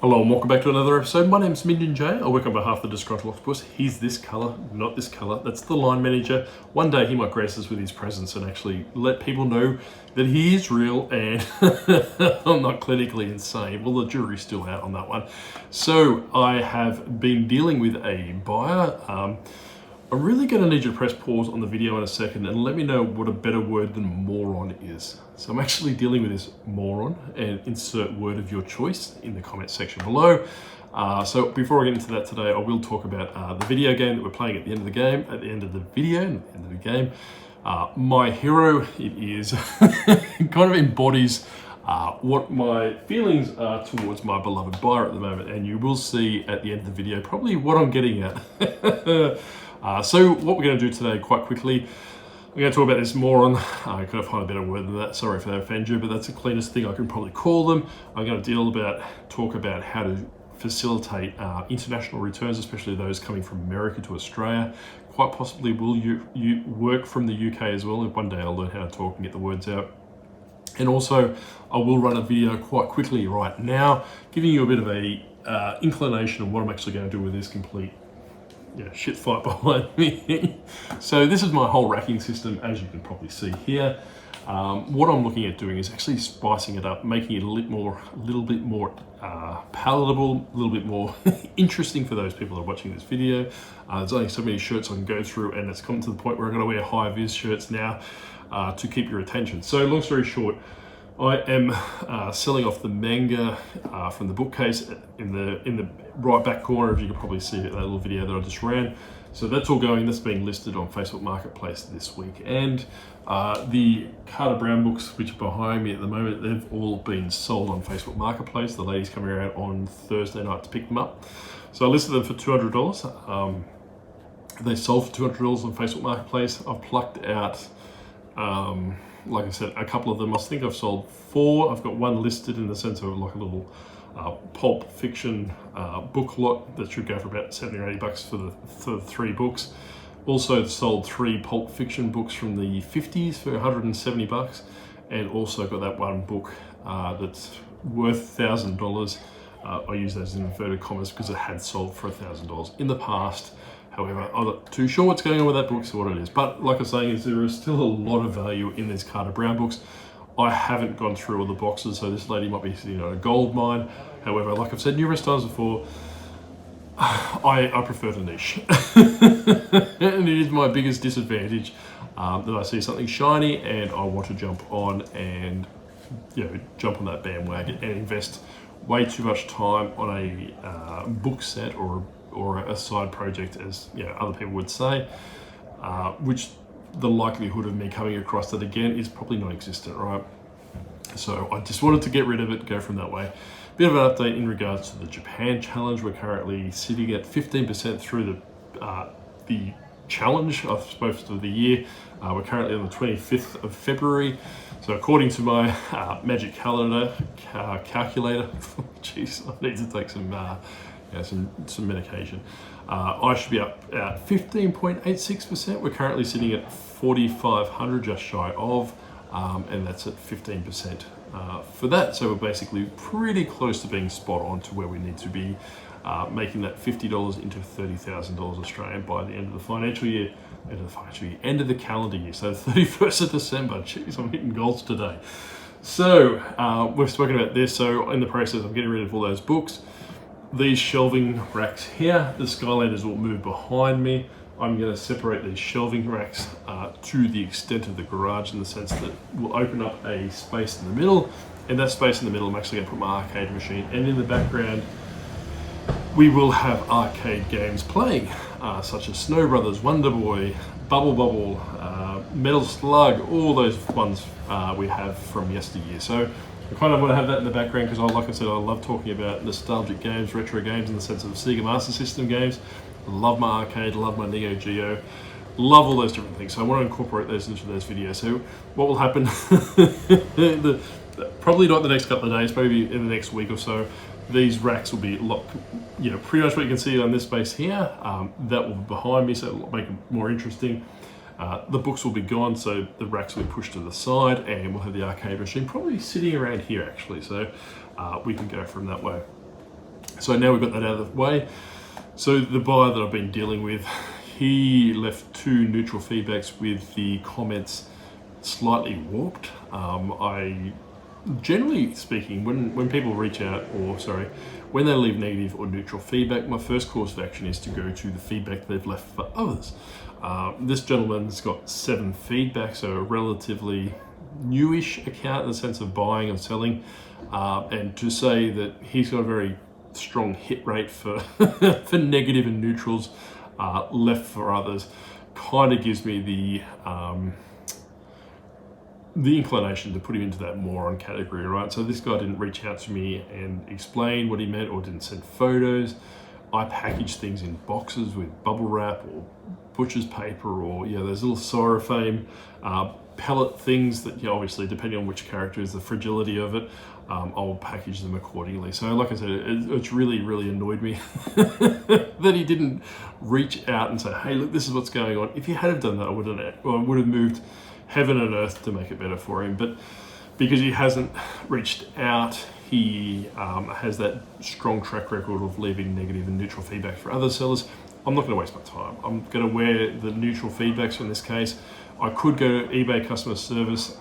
Hello and welcome back to another episode. My name's Minon J. I work on behalf of the Disgruntled Octopus. He's this colour, not this colour. That's the line manager. One day he might grace us with his presence and actually let people know that he is real and I'm not clinically insane. Well, the jury's still out on that one. So I have been dealing with a buyer. I'm really going to need you to press pause on the video in a second and let me know what a better word than moron is. So I'm actually dealing with this moron, and insert word of your choice in the comment section below. So before I get into that today, I will talk about the video game that we're playing at the end of the game, at the end of the video, at the end of the game. My hero, it is, kind of embodies what my feelings are towards my beloved buyer at the moment, and you will see at the end of the video probably what I'm getting at. So what we're going to do today, quite quickly, we're going to talk about this moron. I could have found a better word than that. Sorry if I offend you, but that's the cleanest thing I can probably call them. I'm going to talk about how to facilitate international returns, especially those coming from America to Australia. Quite possibly will you work from the UK as well. One day I'll learn how to talk and get the words out. And also, I will run a video quite quickly right now, giving you a bit of a inclination of what I'm actually going to do with this complete shit fight behind me. So this is my whole racking system, as you can probably see here. What I'm looking at doing is actually spicing it up, making it a little bit more palatable, a little bit more interesting for those people that are watching this video. There's only so many shirts I can go through, and it's come to the point where I've got to wear high-vis shirts now to keep your attention. So long story short, I am selling off the manga from the bookcase in the right back corner. If you can probably see that little video that I just ran. So that's all going. That's being listed on Facebook Marketplace this week. And the Carter Brown books, which are behind me at the moment, they've all been sold on Facebook Marketplace. The lady's coming around on Thursday night to pick them up. So I listed them for $200. They sold for $200 on Facebook Marketplace. I've plucked out, like I said, a couple of them. I think I've sold 4. I've got one listed in the sense of like a little pulp fiction book lot that should go for about 70 or 80 bucks for the 3 books. Also sold 3 pulp fiction books from the 50s for 170 bucks, and also got that one book that's worth $1,000. I use those in inverted commas because it had sold for $1,000 in the past. However, I'm not too sure what's going on with that book, so what it is. But like I was saying, there is still a lot of value in these Carter Brown books. I haven't gone through all the boxes, so this lady might be sitting on a gold mine. However, like I've said numerous times before, I prefer the niche. And it is my biggest disadvantage that I see something shiny and I want to jump on and jump on that bandwagon and invest way too much time on a book set or a side project, as other people would say, which the likelihood of me coming across that again is probably non-existent, right? So I just wanted to get rid of it, go from that way. Bit of an update in regards to the Japan challenge. We're currently sitting at 15% through the challenge, I suppose, of the year. We're currently on the 25th of February. So according to my magic calendar calculator, jeez, I need to take some medication. I should be up at 15.86%. We're currently sitting at 4,500, just shy of, and that's at 15% for that. So we're basically pretty close to being spot on to where we need to be, making that $50 into $30,000 Australian by the end of the financial year, end of the calendar year. So 31st of December. Jeez, I'm hitting goals today. So we've spoken about this. So in the process, I'm getting rid of all those books. These shelving racks here, the Skylanders will move behind me. I'm going to separate these shelving racks to the extent of the garage, in the sense that we'll open up a space in the middle, and that space in the middle I'm actually going to put my arcade machine, and in the background we will have arcade games playing, such as Snow Brothers, Wonder Boy, Bubble Bobble, Metal Slug, all those ones we have from yesteryear. So I kind of want to have that in the background because, like I said, I love talking about nostalgic games, retro games, in the sense of Sega Master System games. Love my arcade, love my Neo Geo, love all those different things. So I want to incorporate those into those videos. So what will happen, probably not the next couple of days, maybe in the next week or so, these racks will be pretty much what you can see on this space here. That will be behind me, so it'll make it more interesting. The books will be gone, so the racks will be pushed to the side, and we'll have the arcade machine probably sitting around here actually, so we can go from that way. So now we've got that out of the way. So the buyer that I've been dealing with, he left 2 neutral feedbacks with the comments slightly warped. I generally speaking, when people reach out, or sorry, when they leave negative or neutral feedback, my first course of action is to go to the feedback they've left for others. This gentleman's got 7 feedbacks, so a relatively newish account in the sense of buying and selling, and to say that he's got a very strong hit rate for for negative and neutrals left for others kind of gives me the inclination to put him into that moron category, right? So this guy didn't reach out to me and explain what he meant, or didn't send photos. I package things in boxes with bubble wrap or butcher's paper, or those little styrofoam pellet things that, obviously depending on which character is the fragility of it, I'll package them accordingly. So like I said, it's really annoyed me that he didn't reach out and say, hey, look, this is what's going on. If he had have done that, I would have moved heaven and earth to make it better for him. But because he hasn't reached out, he has that strong track record of leaving negative and neutral feedback for other sellers. I'm not going to waste my time. I'm going to wear the neutral feedbacks in this case. I could go to eBay customer service.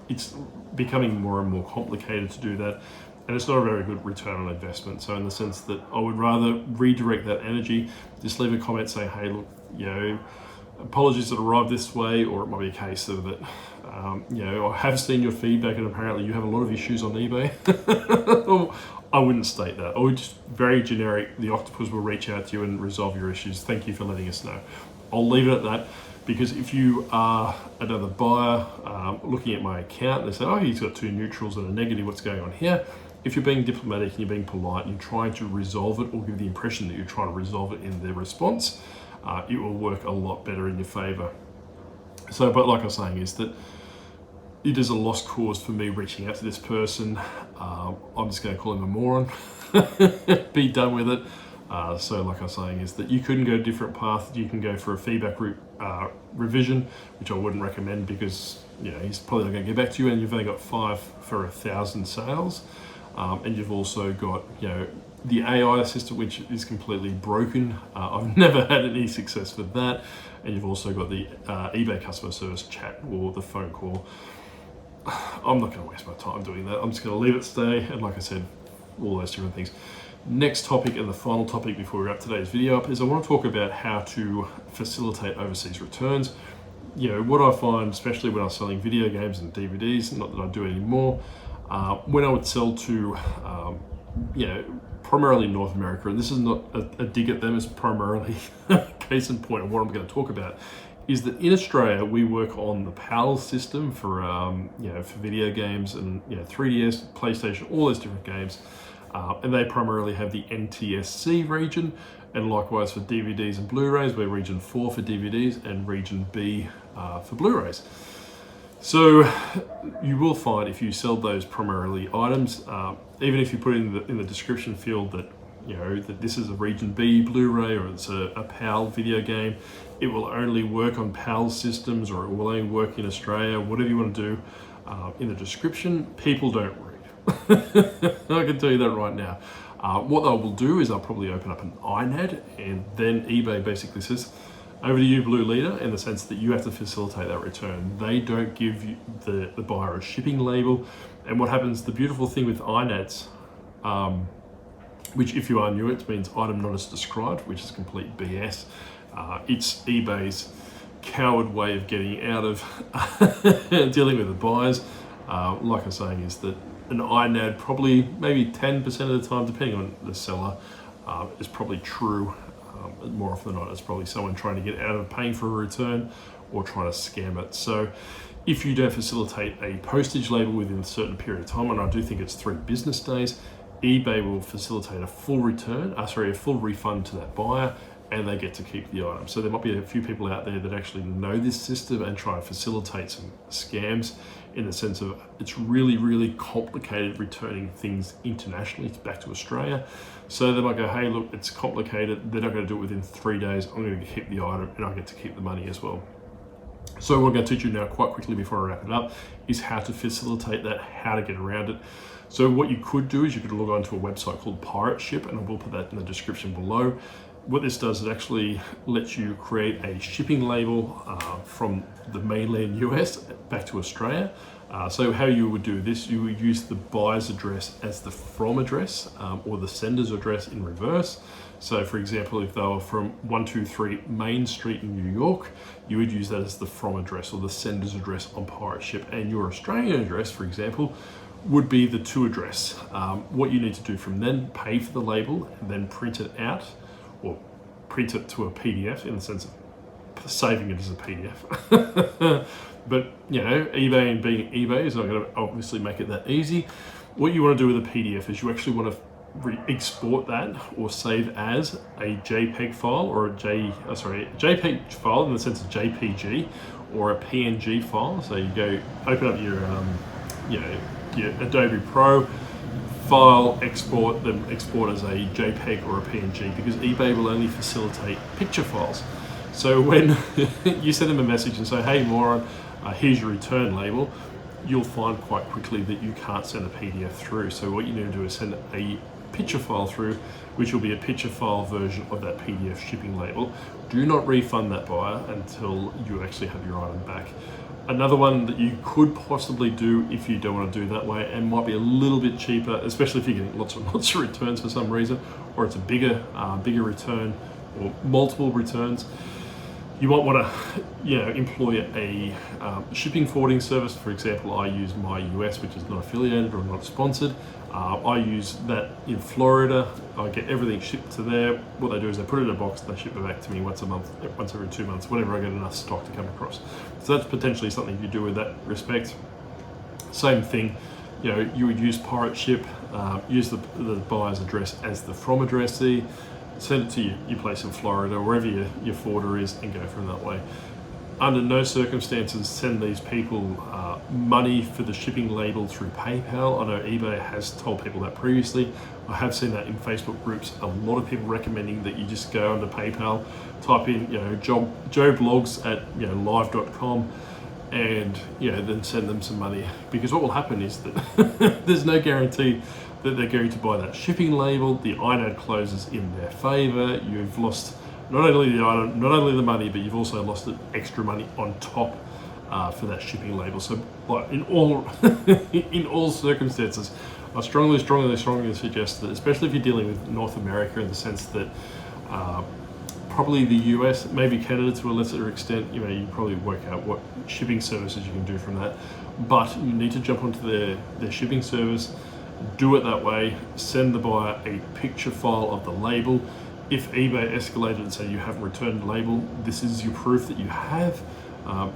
It's becoming more and more complicated to do that, and it's not a very good return on investment. So in the sense that I would rather redirect that energy, just leave a comment saying, hey, look, apologies that arrived this way, or it might be a case of that, I have seen your feedback and apparently you have a lot of issues on eBay. I wouldn't state that. I would just very generic, the Octopus will reach out to you and resolve your issues. Thank you for letting us know. I'll leave it at that, because if you are another buyer looking at my account, they say, oh, he's got 2 neutrals and a negative, what's going on here? If you're being diplomatic and you're being polite and you're trying to resolve it, or give the impression that you're trying to resolve it in their response, it will work a lot better in your favor. So, but like I was saying, is that it is a lost cause for me reaching out to this person. I'm just going to call him a moron. Be done with it. So like I was saying, is that you couldn't go a different path. You can go for a feedback revision, which I wouldn't recommend, because he's probably not going to get back to you, and you've only got 5 for 1,000 sales, and you've also got the AI system, which is completely broken. I've never had any success with that, and you've also got the eBay customer service chat or the phone call. I'm not going to waste my time doing that. I'm just going to leave it stay, and like I said, all those different things. Next topic, and the final topic before we wrap today's video up, is I want to talk about how to facilitate overseas returns. What I find, especially when I was selling video games and DVDs, not that I do anymore, when I would sell to, primarily North America, and this is not a dig at them, it's primarily case in point of what I'm going to talk about, is that in Australia we work on the PAL system for for video games and 3DS, PlayStation, all those different games. And they primarily have the NTSC region, and likewise for DVDs and Blu-rays, we're region 4 for DVDs and region B for Blu-rays. So you will find, if you sell those primarily items, even if you put in the description field that that this is a region B Blu-ray, or it's a PAL video game, it will only work on PAL systems, or it will only work in Australia, whatever you want to do. In the description, people don't read. I can tell you that right now. What I will do is I'll probably open up an INAD, and then eBay basically says, over to you, Blue Leader, in the sense that you have to facilitate that return. They don't give you the buyer a shipping label. And what happens, the beautiful thing with INADs, which if you are new, it means item not as described, which is complete BS. It's eBay's coward way of getting out of dealing with the buyers. Like I was saying, is that an INAD probably maybe 10% of the time, depending on the seller, is probably true. More often than not, it's probably someone trying to get out of paying for a return or trying to scam it. So if you don't facilitate a postage label within a certain period of time, and I do think it's 3 business days, eBay will facilitate a full return, a full refund to that buyer, and they get to keep the item. So there might be a few people out there that actually know this system and try and facilitate some scams, in the sense of it's really complicated returning things internationally back to Australia. So they might go, hey, look, it's complicated. They're not going to do it within 3 days. I'm going to keep the item and I get to keep the money as well. So what I'm going to teach you now quite quickly before I wrap it up is how to facilitate that, how to get around it. So what you could do is you could log on to a website called Pirate Ship, and I will put that in the description below. What this does is it actually lets you create a shipping label from the mainland US back to Australia. So how you would do this, you would use the buyer's address as the from address, or the sender's address in reverse. So for example, if they were from 123 Main Street in New York, you would use that as the from address or the sender's address on Pirate Ship, and your Australian address, for example, would be the to address. What you need to do from then, pay for the label and then print it out, or print it to a PDF in the sense of saving it as a PDF. But you know, eBay and being eBay is not going to obviously make it that easy. What you want to do with a PDF is you actually want to export that or save as a JPEG file or a JPEG file in the sense of JPG, or a PNG file. So you go open up your your Adobe Pro, file, export, then export as a JPEG or a PNG, because eBay will only facilitate picture files. So when you send them a message and say, hey moron, here's your return label, you'll find quite quickly that you can't send a PDF through. So what you need to do is send a picture file through, which will be a picture file version of that PDF shipping label. Do not refund that buyer until you actually have your item back. Another one that you could possibly do if you don't want to do that way, and might be a little bit cheaper, especially if you're getting lots of returns for some reason, or it's a bigger return or multiple returns, you might want to employ a shipping forwarding service. For example, I use My US, which is not affiliated or not sponsored. I use that in Florida. I get everything shipped to there. What they do is they put it in a box and they ship it back to me once a month, once every 2 months, whenever I get enough stock to come across. So that's potentially something you do with that respect. Same thing, you would use Pirate Ship, use the buyer's address as the from addressee, send it to your place in Florida, wherever your forwarder is, and go from that way. Under no circumstances send these people money for the shipping label through PayPal. I know eBay has told people that previously. I have seen that in Facebook groups. A lot of people recommending that you just go onto PayPal, type in Joe Blogs at live.com, and then send them some money, because what will happen is that there's no guarantee that they're going to buy that shipping label. The INAD closes in their favor. You've lost not only the item, not only the money, but you've also lost extra money on top for that shipping label. So in all circumstances, I strongly suggest that, especially if you're dealing with North America, in the sense that probably the US, maybe Canada to a lesser extent, you probably work out what shipping services you can do from that. But you need to jump onto their shipping service, do it that way, send the buyer a picture file of the label. If eBay escalated and say you haven't returned the label, this is your proof that you have.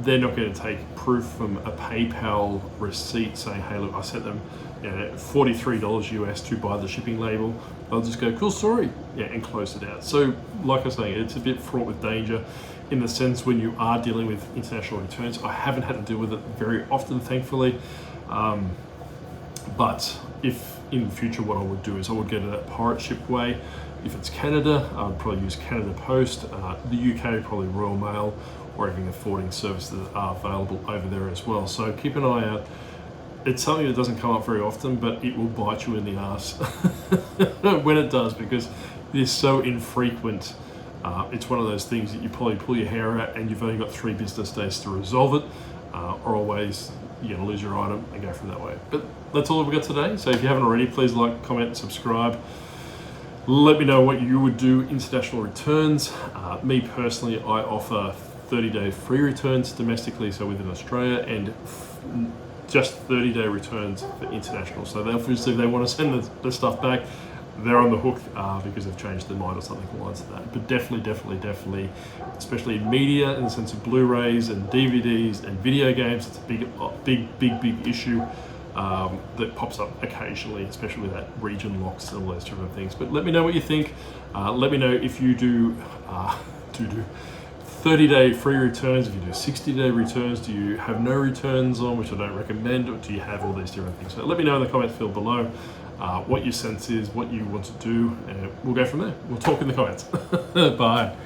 They're not going to take proof from a PayPal receipt saying, hey look, I sent them $43 US to buy the shipping label. They'll just go, cool story, and close it out. So like I was saying, it's a bit fraught with danger in the sense when you are dealing with international returns. I haven't had to deal with it very often, thankfully. But if in the future, what I would do is I would get it a Pirate Ship way. If it's Canada, I would probably use Canada Post. The UK, probably Royal Mail, or even the forwarding services that are available over there as well. So keep an eye out. It's something that doesn't come up very often, but it will bite you in the ass when it does, because it is so infrequent. It's one of those things that you probably pull your hair out and you've only got 3 business days to resolve it, or always you're going to lose your item and go from that way. But that's all we've got today. So if you haven't already, please like, comment, subscribe. Let me know what you would do international returns. Me personally, I offer 30-day free returns domestically, so within Australia, and just 30-day returns for international. So obviously if they want to send the stuff back, they're on the hook because they've changed their mind or something along the lines of that. But definitely, especially in media, in the sense of Blu-rays and DVDs and video games, it's a big issue that pops up occasionally, especially with that region locks and all those different things. But let me know what you think. Let me know if you do 30-day free returns, if you do 60-day returns, do you have no returns on, which I don't recommend, or do you have all these different things? So let me know in the comment field below what your sense is, what you want to do, and we'll go from there. We'll talk in the comments. Bye.